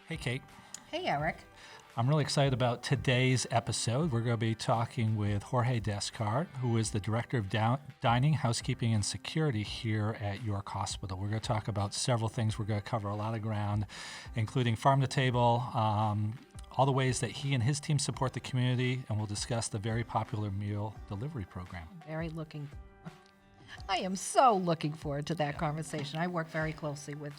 Hey, Kate. Hey, Eric. I'm really excited about today's episode. We're going to be talking with Jorge Descart, who is the Director of Dining, Housekeeping, and Security here at York Hospital. We're going to talk about several things. We're going to cover a lot of ground, including farm to table, all the ways that he and his team support the community, and we'll discuss the very popular meal delivery program. I am so looking forward to that conversation. I work very closely with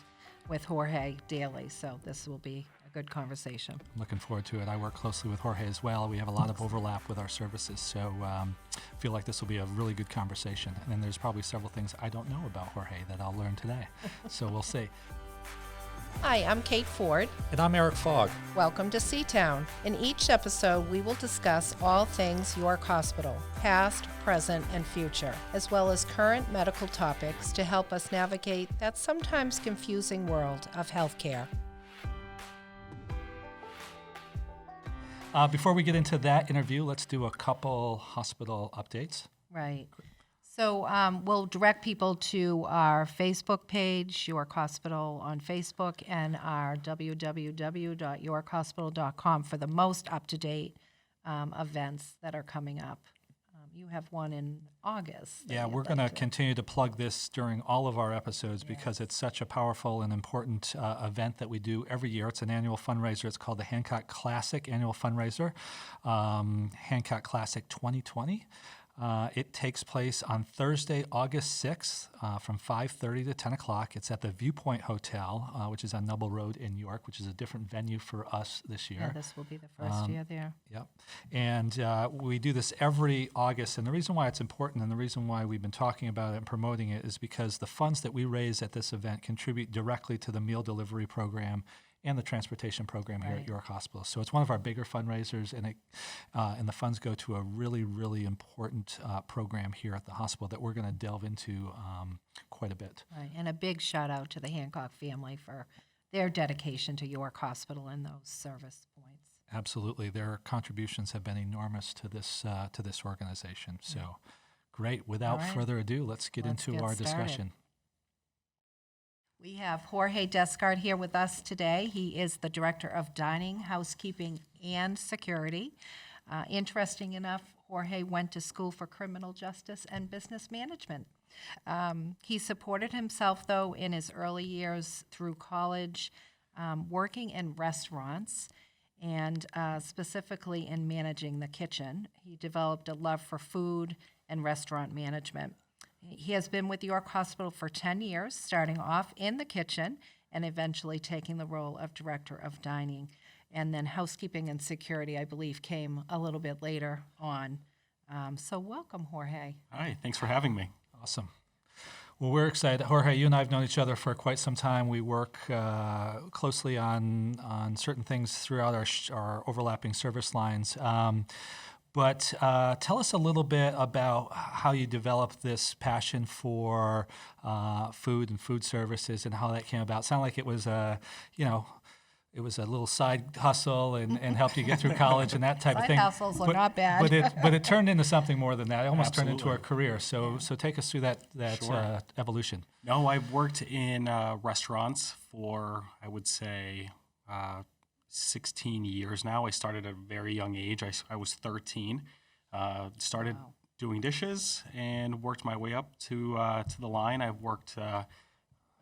Jorge daily, so this will be a good conversation. I'm looking forward to it. I work closely with Jorge as well. We have a lot of overlap with our services, so I feel like this will be a really good conversation. And then there's probably several things I don't know about Jorge that I'll learn today, so we'll see. Hi, I'm Kate Ford. And I'm Eric Fogg. Welcome to Seatown. In each episode, we will discuss all things York Hospital, past, present, and future, as well as current medical topics to help us navigate that sometimes confusing world of healthcare. Before we get into that interview, let's do a couple hospital updates. Right. So we'll direct people to our Facebook page, York Hospital on Facebook, and our www.yorkhospital.com for the most up-to-date events that are coming up. You have one in August. Yeah, we're going to continue to plug this during all of our episodes because it's such a powerful and important event that we do every year. It's an annual fundraiser. It's called the Hancock Classic Annual Fundraiser, Hancock Classic 2020. It takes place on Thursday, August 6th from 5:30 to 10 o'clock. It's at the Viewpoint Hotel, which is on Noble Road in York, which is a different venue for us this year. Yeah, this will be the first year there. Yep. And we do this every August. And the reason why it's important and the reason why we've been talking about it and promoting it is because the funds that we raise at this event contribute directly to the meal delivery program and the transportation program here at York Hospital. So it's one of our bigger fundraisers, and the funds go to a really, really important program here at the hospital that we're going to delve into quite a bit. Right, and a big shout out to the Hancock family for their dedication to York Hospital and those service points. Absolutely, their contributions have been enormous to this organization. So, great. Without further ado, let's get into our discussion. We have Jorge Descart here with us today. He is the Director of Dining, Housekeeping, and Security. Interesting enough, Jorge went to school for criminal justice and business management. He supported himself, though, in his early years through college, working in restaurants and specifically in managing the kitchen. He developed a love for food and restaurant management. He has been with York Hospital for 10 years, starting off in the kitchen and eventually taking the role of Director of Dining. And then Housekeeping and Security, I believe, came a little bit later on. So welcome, Jorge. Hi, thanks for having me. Awesome. Well, we're excited. Jorge, you and I have known each other for quite some time. We work closely on certain things throughout our overlapping service lines. But tell us a little bit about how you developed this passion for food and food services and how that came about. It sounded like it was a little side hustle and helped you get through college and that type of thing. Side hustles are not bad. But it turned into something more than that. It almost turned into a Absolutely. career. So take us through that Sure. evolution. No, I've worked in restaurants for, I would say, 16 years now. I started at a very young age. I was 13. Started doing dishes and worked my way up to the line. I've worked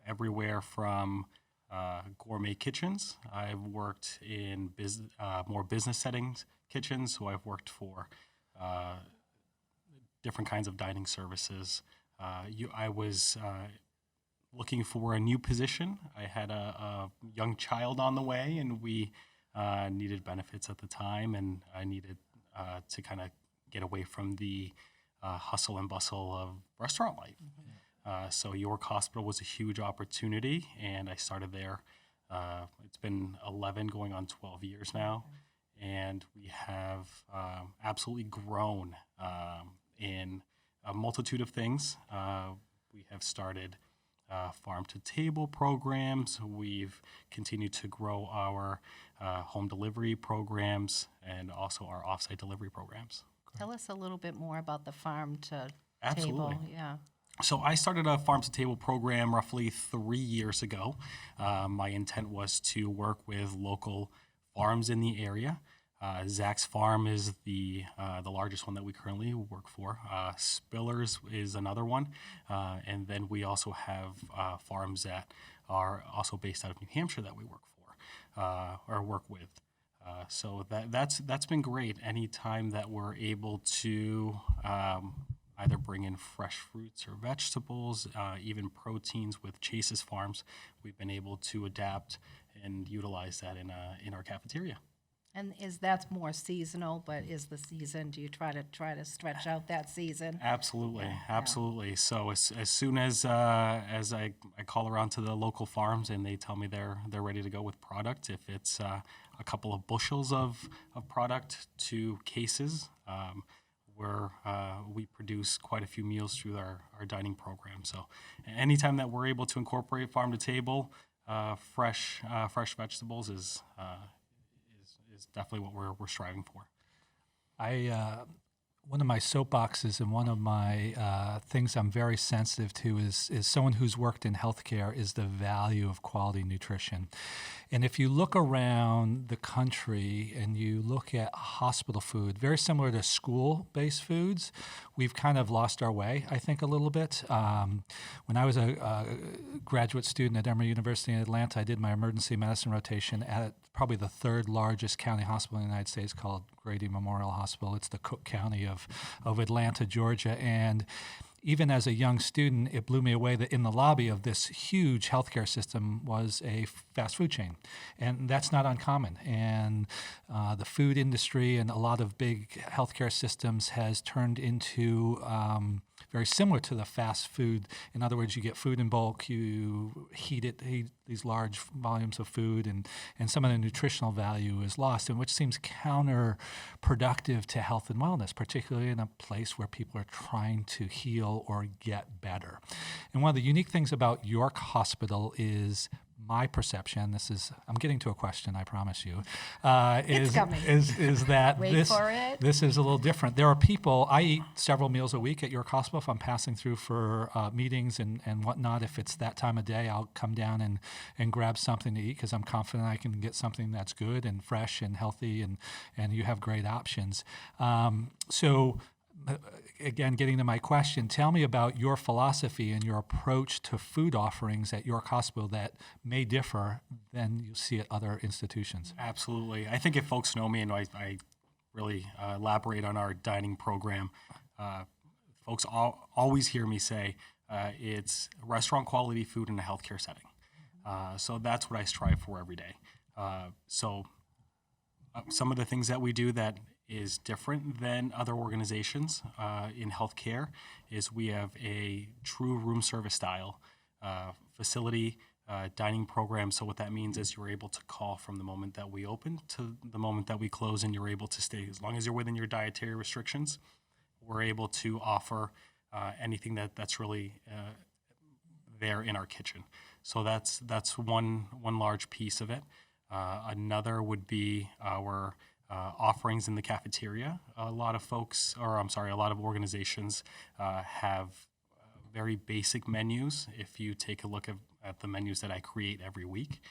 everywhere from gourmet kitchens. I've worked in more business settings kitchens. So I've worked for different kinds of dining services. I was looking for a new position. I had a young child on the way, and we needed benefits at the time, and I needed to kind of get away from the hustle and bustle of restaurant life. So York Hospital was a huge opportunity, and I started there. It's been 11 going on 12 years now, and we have absolutely grown in a multitude of things. We have started farm-to-table programs. We've continued to grow our home delivery programs and also our off-site delivery programs. Tell us a little bit more about the farm to Absolutely. table. Yeah. So I started a farm to table program roughly 3 years ago. My intent was to work with local farms in the area. Zach's Farm is the largest one that we currently work for. Spillers is another one, and then we also have farms that are also based out of New Hampshire that we work for or work with. So that's been great. Anytime that we're able to either bring in fresh fruits or vegetables, even proteins with Chase's Farms, we've been able to adapt and utilize that in our cafeteria. And is that more seasonal, but is the season, do you try to stretch out that season? Absolutely, absolutely. So as soon as I call around to the local farms and they tell me they're ready to go with product, if it's a couple of bushels of product to cases, we produce quite a few meals through our dining program. So anytime that we're able to incorporate farm to table, fresh vegetables is definitely what we're striving for. One of my soapboxes and one of my things I'm very sensitive to is someone who's worked in healthcare is the value of quality nutrition. And if you look around the country and you look at hospital food, very similar to school-based foods, we've kind of lost our way, I think, a little bit. When I was a graduate student at Emory University in Atlanta, I did my emergency medicine rotation at probably the third largest county hospital in the United States called Grady Memorial Hospital. It's the Cook County of Atlanta, Georgia. And even as a young student, it blew me away that in the lobby of this huge healthcare system was a fast food chain. And that's not uncommon. And the food industry and a lot of big healthcare systems has turned into very similar to the fast food. In other words, you get food in bulk, you heat these large volumes of food, and some of the nutritional value is lost, and which seems counterproductive to health and wellness, particularly in a place where people are trying to heal or get better. And one of the unique things about York Hospital is my perception, I'm getting to a question, I promise you, It's coming. is that Wait for it. this is a little different. There are people, I eat several meals a week at York Hospital if I'm passing through for meetings and whatnot. If it's that time of day, I'll come down and grab something to eat because I'm confident I can get something that's good and fresh and healthy, and you have great options. Again, getting to my question, tell me about your philosophy and your approach to food offerings at York Hospital that may differ than you see at other institutions. Absolutely. I think if folks know me and I really elaborate on our dining program, folks always hear me say it's restaurant quality food in a healthcare setting. So that's what I strive for every day. Some of the things that we do that is different than other organizations in healthcare is we have a true room service style facility dining program. So what that means is you're able to call from the moment that we open to the moment that we close, and you're able to stay as long as you're within your dietary restrictions. We're able to offer anything that's really there in our kitchen. So that's one large piece of it. Another would be our offerings in the cafeteria. A lot of organizations have very basic menus. If you take a look at the menus that I create every week,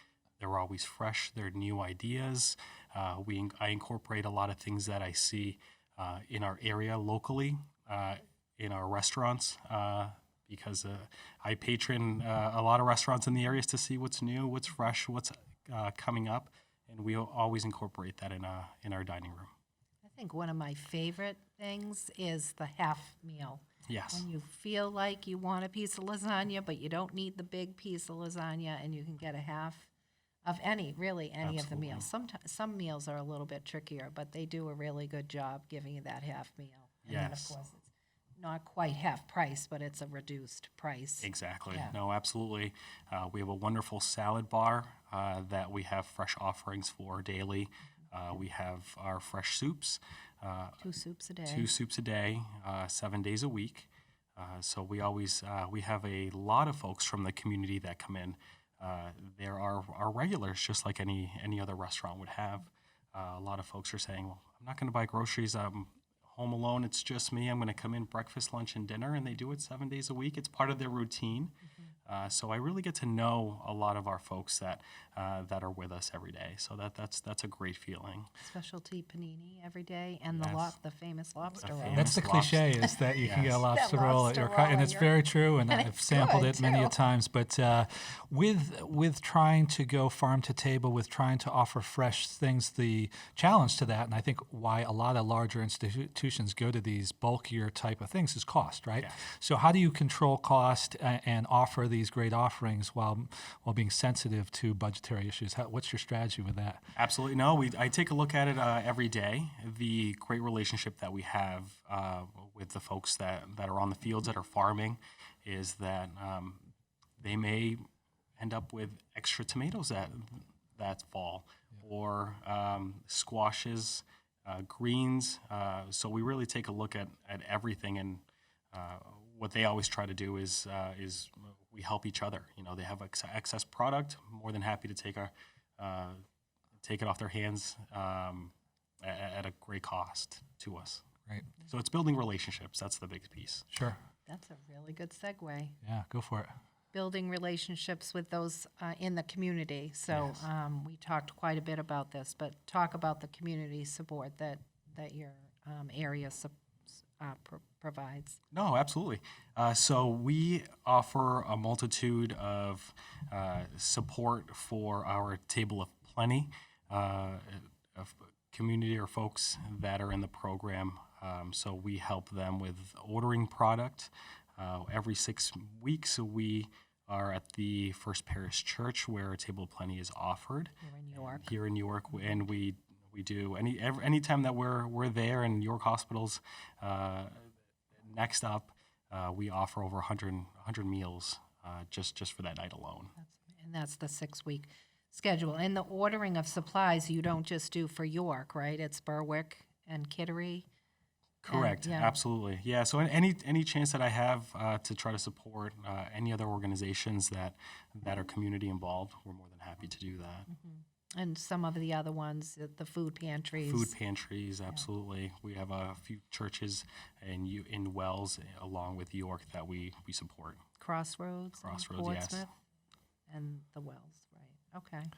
they're always fresh. They're new ideas. I incorporate a lot of things that I see in our area locally, in our restaurants, because I patron a lot of restaurants in the areas to see what's new, what's fresh, what's coming up. And we always incorporate that in our dining room. I think one of my favorite things is the half meal. Yes. When you feel like you want a piece of lasagna, but you don't need the big piece of lasagna, and you can get a half of any of the meals. Sometimes some meals are a little bit trickier, but they do a really good job giving you that half meal. And then, of Yes. course, it's not quite half price, but it's a reduced price. Exactly. Yeah. No, absolutely. We have a wonderful salad bar that we have fresh offerings for daily. We have our fresh soups. 2 soups a day. 2 soups a day, 7 days a week. So we have a lot of folks from the community that come in. There are our regulars, just like any other restaurant would have. A lot of folks are saying, well, I'm not going to buy groceries. I'm home alone, it's just me. I'm going to come in breakfast, lunch, and dinner, and they do it 7 days a week. It's part of their routine. So I really get to know a lot of our folks that are with us every day. So that's a great feeling. Specialty panini every day, and Yes. the famous lobster The roll. famous That's the cliche, is that you can get a Yes. lobster That roll lobster at your roll and at it's your- very true, and And I've it's sampled good, it many too. a times. But with trying to go farm to table, with trying to offer fresh things, the challenge to that, and I think why a lot of larger institutions go to these bulkier type of things, is cost, right? Yeah. So how do you control cost and offer these great offerings while being sensitive to budgetary issues? What's your strategy with that? Absolutely. No, I take a look at it every day. The great relationship that we have with the folks that are on the fields that are farming is that they may end up with extra tomatoes that fall, or squashes, greens. So we really take a look at everything, and what they always try to do is we help each other. You know, they have excess product. More than happy to take it off their hands at a great cost to us. Right. So it's building relationships. That's the big piece. Sure. That's a really good segue. Yeah, go for it. Building relationships with those in the community. So we talked quite a bit about this, but talk about the community support that your area provides. No, absolutely. So we offer a multitude of support for our Table of Plenty of community or folks that are in the program. So we help them with ordering product. Every 6 weeks, we are at the First Parish Church where a Table of Plenty is offered. Here in New York, and we do any time that we're there, in York Hospital's next up, we offer over 100 meals just for that night alone. And that's the 6-week schedule. And the ordering of supplies you don't just do for York, right? It's Berwick and Kittery. Correct. yeah. Absolutely. Yeah. So any chance that I have to try to support any other organizations that are community involved, we're more than happy to do that. And some of the other ones, the food pantries. Food pantries, absolutely. We have a few churches in Wells, along with York, that we support. Crossroads. in Crossroads, yes. Portsmouth, and the Wells, right? Okay.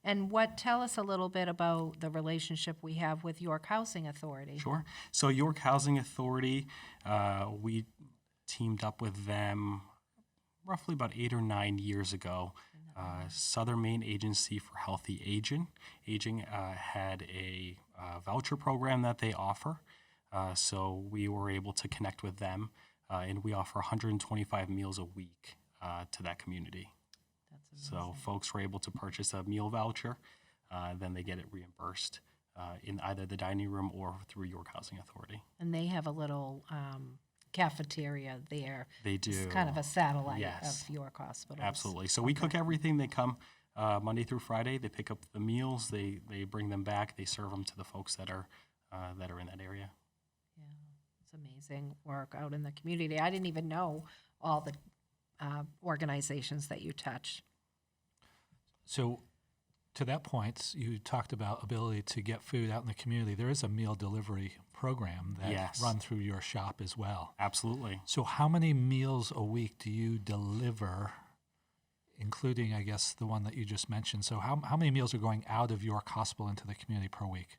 And tell us a little bit about the relationship we have with York Housing Authority. Sure. So York Housing Authority, we teamed up with them roughly about 8 or 9 years ago. Southern Maine Agency for Healthy Aging had a voucher program that they offer. So we were able to connect with them, and we offer 125 meals a week to that community. So folks were able to purchase a meal voucher, then they get it reimbursed in either the dining room or through York Housing Authority. And they have a little cafeteria there. They do. It's kind of a satellite Yes. of York Hospital. Absolutely. So we cook everything. They come Monday through Friday. They pick up the meals. They bring them back. They serve them to the folks that are in that area. Yeah, it's amazing work out in the community. I didn't even know all the organizations that you touch. So, to that point, you talked about ability to get food out in the community. There is a meal delivery program that Yes. run through your shop as well. Absolutely. So, how many meals a week do you deliver, including, I guess, the one that you just mentioned? So, how many meals are going out of York Hospital into the community per week?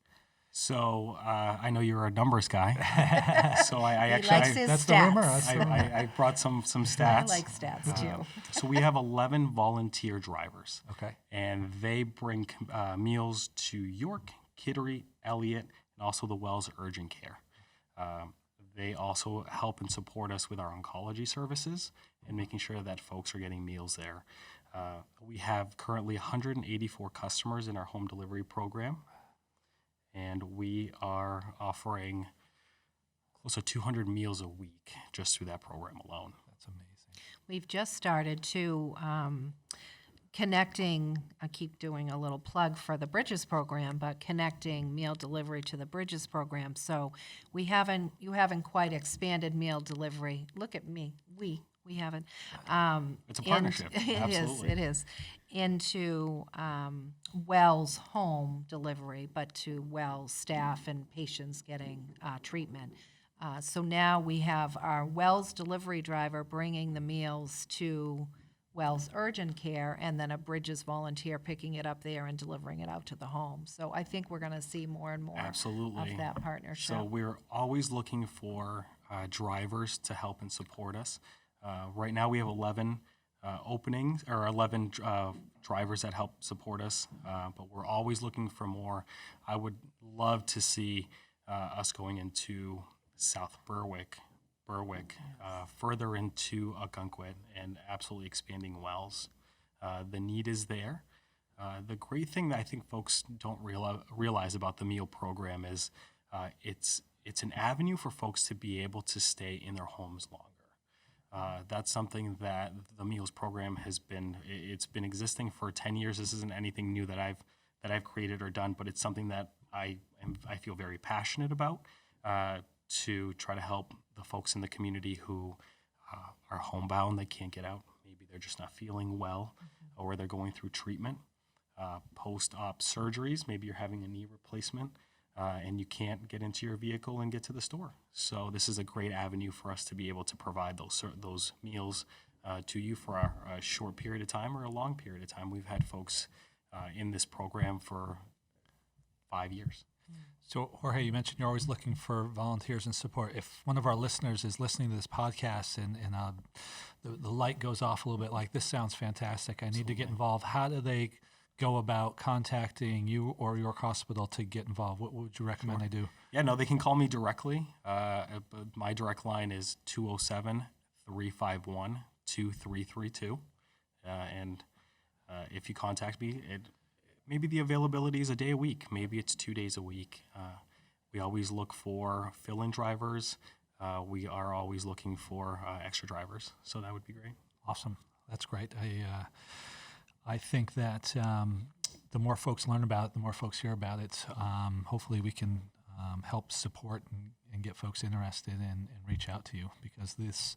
So I know you're a numbers guy. So I He actually likes his that's stats. the rumor. That's the rumor. I brought some I stats. like stats too. So we have 11 volunteer drivers, Okay. and they bring meals to York, Kittery, Elliott, and also the Wells Urgent Care. They also help and support us with our oncology services and making sure that folks are getting meals there. We have currently 184 customers in our home delivery program, and we are offering close to 200 meals a week just through that program alone. That's amazing. We've just started to connecting, I keep doing a little plug for the Bridges program, but connecting meal delivery to the Bridges program. So you haven't quite expanded meal delivery. Look at me, we haven't. It's a partnership, It is, absolutely. it is. into Wells home delivery, but to Wells staff and patients getting treatment. So now we have our Wells delivery driver bringing the meals to Wells Urgent Care, and then a Bridges volunteer picking it up there and delivering it out to the home. So I think we're going to see more and more Absolutely. of that partnership. So we're always looking for drivers to help and support us. Right now we have 11 openings, or 11 drivers that help support us, but we're always looking for more. I would love to see us going into South Berwick, further into Ogunquit, and absolutely expanding Wells. The need is there. The great thing that I think folks don't realize about the meal program is it's an avenue for folks to be able to stay in their homes longer. That's something that the meals program it's been existing for 10 years. This isn't anything new that I've created or done, but it's something that I feel very passionate about, to try to help the folks in the community who are homebound. They can't get out. Maybe they're just not feeling well, or they're going through treatment. Post-op surgeries, maybe you're having a knee replacement, and you can't get into your vehicle and get to the store. So this is a great avenue for us to be able to provide those meals to you for a short period of time or a long period of time. We've had folks in this program for 5 years. So, Jorge, you mentioned you're always looking for volunteers and support. If one of our listeners is listening to this podcast and the light goes off a little bit, like, this sounds fantastic, I need to get involved, how do they go about contacting you or York Hospital to get involved? What would you recommend they do? Yeah, no, they can call me directly. My direct line is 207-351-2332. And if you contact me, maybe the availability is a day a week. Maybe it's 2 days a week. We always look for fill-in drivers. We are always looking for extra drivers. So that would be great. Awesome. That's great. I think that the more folks learn about it, the more folks hear about it, hopefully we can help support and get folks interested and reach out to you, because this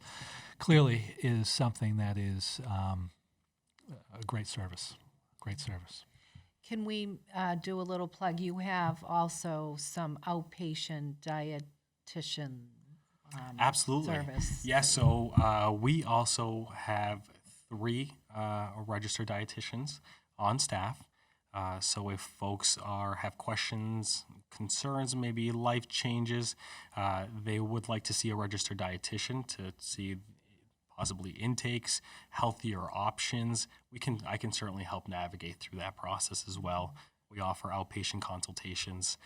clearly is something that is a great service. Great service. Can we do a little plug? You have also some outpatient dietitian Absolutely. service. Yes, so we also have 3 registered dietitians on staff. So if folks have questions, concerns, maybe life changes, they would like to see a registered dietitian to see possibly intakes, healthier options. I can certainly help navigate through that process as well. We offer outpatient consultations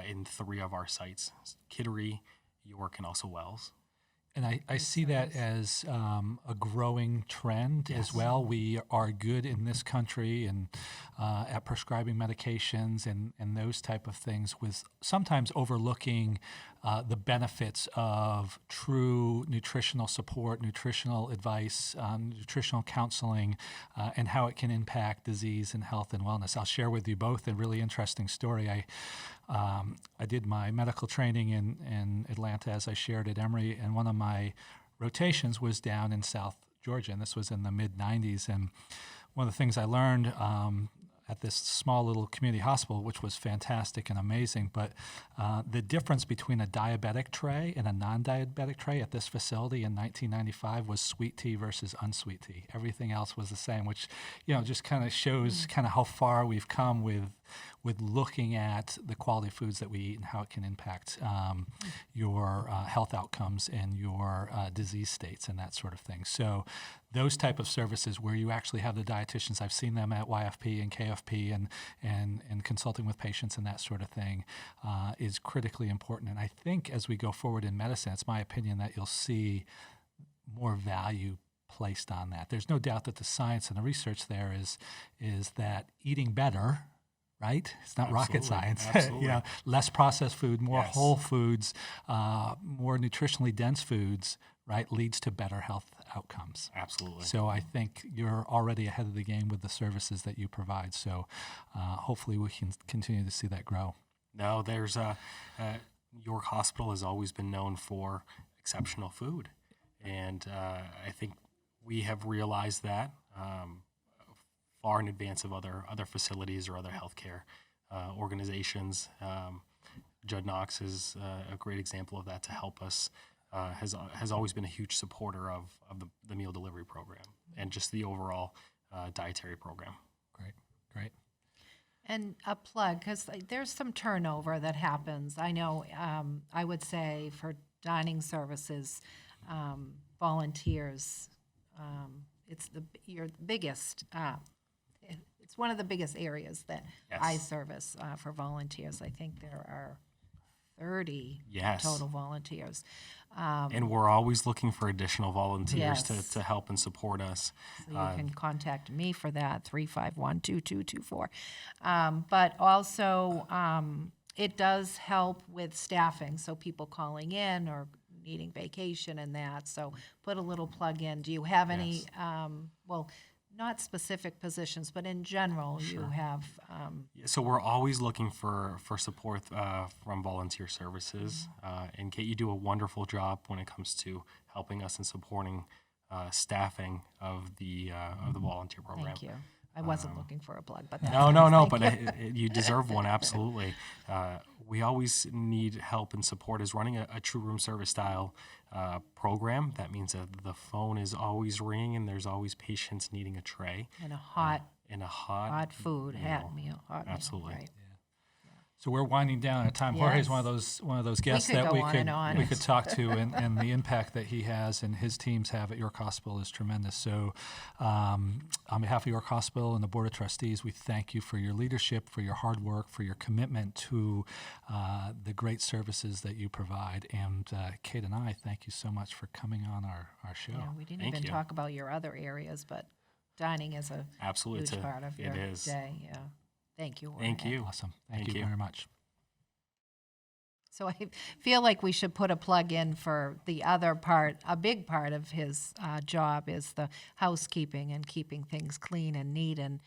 in 3 of our sites: Kittery, York, and also Wells. And I see that as a growing trend as well. We are good in this country and at prescribing medications and those type of things, with sometimes overlooking the benefits of true nutritional support, nutritional advice, nutritional counseling, and how it can impact disease and health and wellness. I'll share with you both a really interesting story. I did my medical training in Atlanta, as I shared at Emory, and one of my rotations was down in South Georgia, and this was in the mid-'90s. And one of the things I learned at this small little community hospital, which was fantastic and amazing, but the difference between a diabetic tray and a non-diabetic tray at this facility in 1995 was sweet tea versus unsweet tea. Everything else was the same, which just kind of shows kind of how far we've come with looking at the quality of foods that we eat and how it can impact your health outcomes and your disease states and that sort of thing. So those type of services where you actually have the dietitians, I've seen them at YFP and KFP and consulting with patients and that sort of thing, is critically important. And I think as we go forward in medicine, it's my opinion that you'll see more value placed on that. There's no doubt that the science and the research there is that eating better, right? It's not rocket science. Absolutely. Less processed food, more Yes. whole foods, more nutritionally dense foods, right, leads to better health outcomes. Absolutely. So I think you're already ahead of the game with the services that you provide. So hopefully we can continue to see that grow. No, there's York Hospital has always been known for exceptional food, and I think we have realized that. far in advance of other facilities or other healthcare organizations. Judd Knox is a great example of that to help us. Has always been a huge supporter of the meal delivery program and just the overall dietary program. Great. And a plug, because there's some turnover that happens. I know, I would say for dining services, volunteers, it's your biggest, it's one of the biggest areas that Yes. I service for volunteers. I think there are 30 Yes. total volunteers. And we're always looking for additional volunteers Yes. to help and support us. So you can contact me for that, 351-2224. But also, it does help with staffing, so people calling in or needing vacation and that. So put a little plug in. Do you have any, well, not specific positions, but in general, you have, So we're always looking for support from volunteer services. And Kate, you do a wonderful job when it comes to helping us and supporting staffing of the volunteer program. thank you. I wasn't looking for a plug, but that's No, nice. but Thank you deserve one, absolutely. We always need help and support as running a true room service style program. That means that the phone is always ringing and there's always patients needing a tray And a hot hot food, hot meal. Absolutely. Right. So we're winding down at time. Jorge's one Yes. of those guests could that go we on could and on. we could talk to, and the impact that he has and his teams have at York Hospital is tremendous. So, on behalf of York Hospital and the Board of Trustees, we thank you for your leadership, for your hard work, for your commitment to the great services that you provide. And Kate and I thank you so much for coming on our show. Yeah, we didn't Thank even you. talk about your other areas, but dining is a Absolutely. huge part of It your is. day. Yeah. Thank you. Thank Jorge. you. Awesome. Thank Thank you you. very much. So I feel like we should put a plug in for the other part. A big part of his job is the housekeeping and keeping things clean and neat and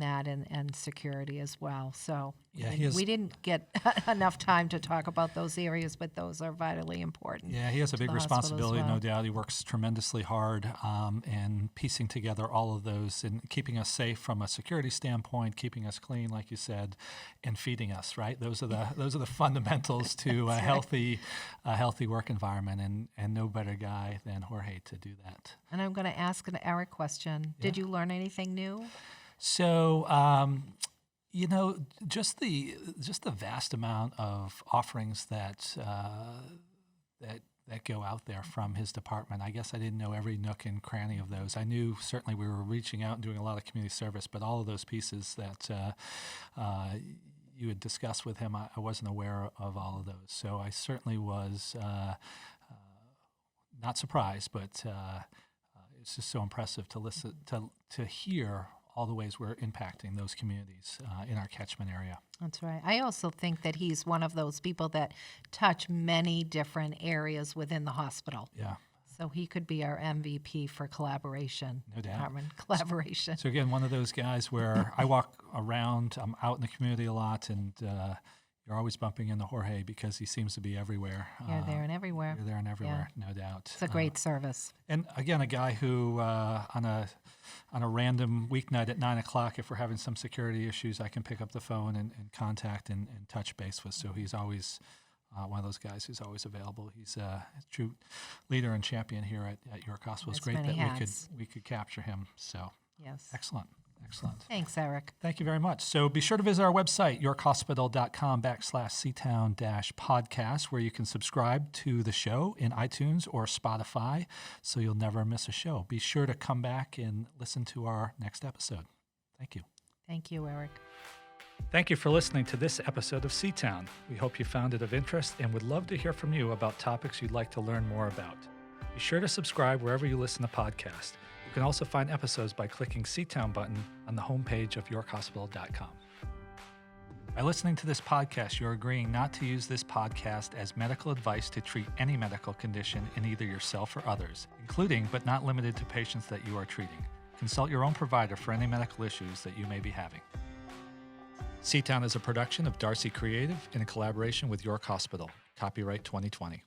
that and security as well. So Yeah, he has- we didn't get enough time to talk about those areas, but those are vitally important. Yeah, he has a to big the hospital as responsibility, well. no doubt. He works tremendously hard in piecing together all of those and keeping us safe from a security standpoint, keeping us clean, like you said, and feeding us. Right, those are the fundamentals to a healthy work environment, and no better guy than Jorge to do that. And I'm going to ask an Eric question. Did you learn anything new? So, just the vast amount of offerings that go out there from his department. I guess I didn't know every nook and cranny of those. I knew certainly we were reaching out and doing a lot of community service, but all of those pieces that you had discussed with him, I wasn't aware of all of those. So I certainly was not surprised, but it's just so impressive to listen to hear all the ways we're impacting those communities in our catchment area. That's right. I also think that he's one of those people that touch many different areas within the hospital. Yeah. So he could be our MVP for collaboration. No doubt. Department collaboration. So again, one of those guys where I walk around, I'm out in the community a lot, and you're always bumping into Jorge because he seems to be everywhere. You're there and everywhere. You're there and everywhere, no doubt. It's a great service. And again, a guy who on a random weeknight at 9 o'clock, if we're having some security issues, I can pick up the phone and contact and touch base with. So he's always one of those guys who's always available. He's a true leader and champion here at York Hospital. It's Wears great many that hats. we could capture him. So Yes. excellent. Thanks, Eric. Thank you very much. So be sure to visit our website, yorkhospital.com/ctown-podcast, where you can subscribe to the show in iTunes or Spotify so you'll never miss a show. Be sure to come back and listen to our next episode. Thank you. Thank you, Eric. Thank you for listening to this episode of C-Town. We hope you found it of interest and would love to hear from you about topics you'd like to learn more about. Be sure to subscribe wherever you listen to podcasts. You can also find episodes by clicking C-Town button on the homepage of yorkhospital.com. By listening to this podcast, you're agreeing not to use this podcast as medical advice to treat any medical condition in either yourself or others, including but not limited to patients that you are treating. Consult your own provider for any medical issues that you may be having. C-Town is a production of Darcy Creative in collaboration with York Hospital. Copyright 2020.